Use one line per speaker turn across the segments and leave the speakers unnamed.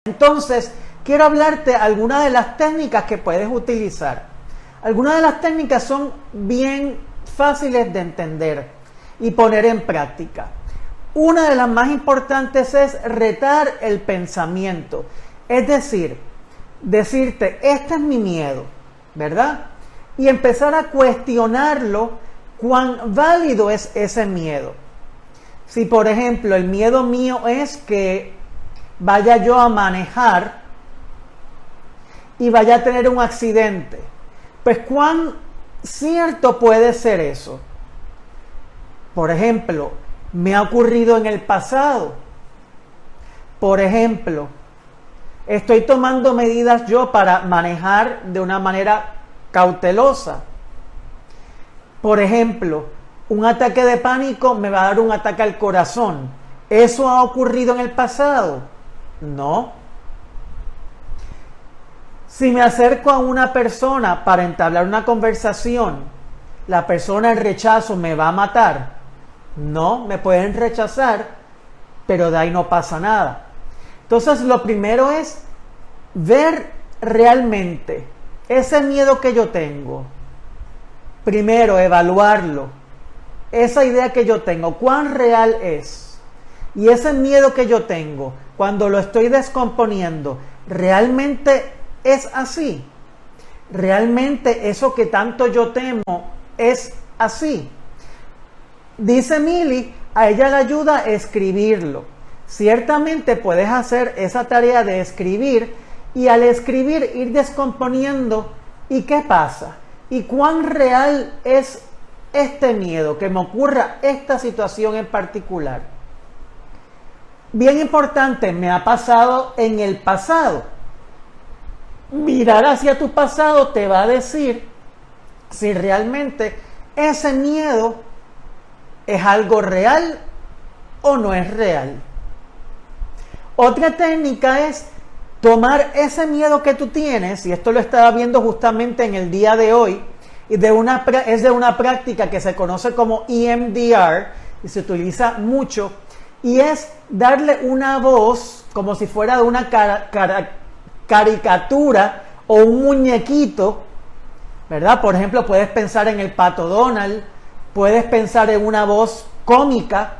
Entonces, quiero hablarte de algunas de las técnicas que puedes utilizar. Algunas de las técnicas son bien fáciles de entender y poner en práctica. Una de las más importantes es retar el pensamiento. Es decir, decirte, este es mi miedo, ¿verdad? Y empezar a cuestionarlo, cuán válido es ese miedo. Si, por ejemplo, el miedo mío es que vaya yo a manejar y vaya a tener un accidente, pues cuán cierto puede ser eso. Por ejemplo, me ha ocurrido en el pasado. Por ejemplo, estoy tomando medidas yo para manejar de una manera cautelosa. Por ejemplo, un ataque de pánico me va a dar un ataque al corazón. ¿Eso ha ocurrido en el pasado? No. Si me acerco a una persona para entablar una conversación, ¿la persona en rechazo me va a matar? No, me pueden rechazar, pero de ahí no pasa nada. Entonces, lo primero es ver realmente ese miedo que yo tengo. Primero, evaluarlo. Esa idea que yo tengo, ¿cuán real es? Y ese miedo que yo tengo, cuando lo estoy descomponiendo, ¿realmente es así? ¿Realmente eso que tanto yo temo es así? Dice Mili, a ella le ayuda a escribirlo. Ciertamente puedes hacer esa tarea de escribir y al escribir ir descomponiendo. ¿Y qué pasa? ¿Y cuán real es este miedo que me ocurra esta situación en particular? Bien importante, me ha pasado en el pasado. Mirar hacia tu pasado te va a decir si realmente ese miedo es algo real o no es real. Otra técnica es tomar ese miedo que tú tienes, y esto lo estaba viendo justamente en el día de hoy, y es de una práctica que se conoce como EMDR y se utiliza mucho, y es darle una voz como si fuera de una caricatura o un muñequito, ¿verdad? Por ejemplo, puedes pensar en el Pato Donald, puedes pensar en una voz cómica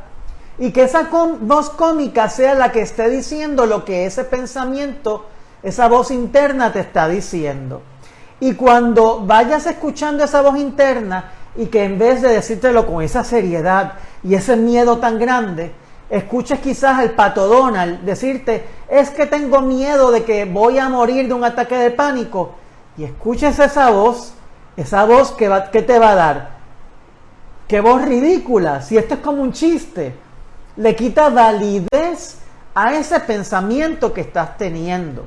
y que esa voz cómica sea la que esté diciendo lo que ese pensamiento, esa voz interna te está diciendo. Y cuando vayas escuchando esa voz interna y que en vez de decírtelo con esa seriedad y ese miedo tan grande, escuches quizás al Pato Donald decirte, es que tengo miedo de que voy a morir de un ataque de pánico, y escuches esa voz que te va a dar. ¡Qué voz ridícula! Si esto es como un chiste, le quita validez a ese pensamiento que estás teniendo.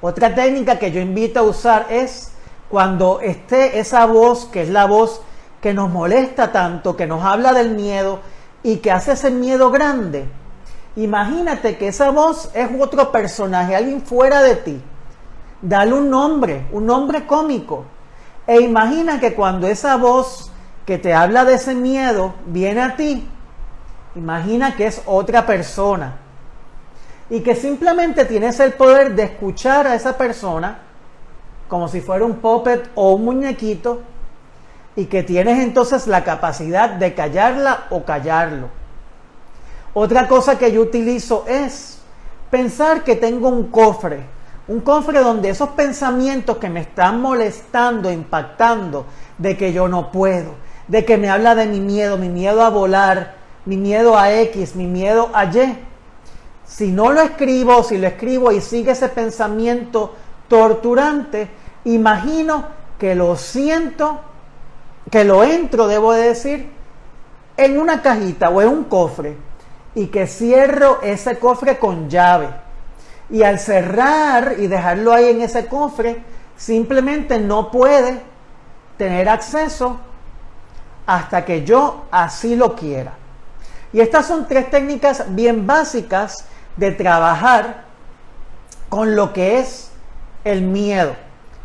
Otra técnica que yo invito a usar es cuando esté esa voz, que es la voz que nos molesta tanto, que nos habla del miedo y que hace ese miedo grande. Imagínate que esa voz es otro personaje, alguien fuera de ti. Dale un nombre cómico. E imagina que cuando esa voz que te habla de ese miedo viene a ti, imagina que es otra persona y que simplemente tienes el poder de escuchar a esa persona como si fuera un puppet o un muñequito, y que tienes entonces la capacidad de callarla o callarlo. Otra cosa que yo utilizo es pensar que tengo un cofre donde esos pensamientos que me están molestando, impactando, de que yo no puedo, de que me habla de mi miedo a volar, mi miedo a X, mi miedo a Y. Si no lo escribo, si lo escribo y sigue ese pensamiento torturante, imagino que lo siento, que lo entro, debo de decir, en una cajita o en un cofre, y que cierro ese cofre con llave. Y al cerrar y dejarlo ahí en ese cofre, simplemente no puede tener acceso hasta que yo así lo quiera. Y estas son 3 técnicas bien básicas de trabajar con lo que es el miedo.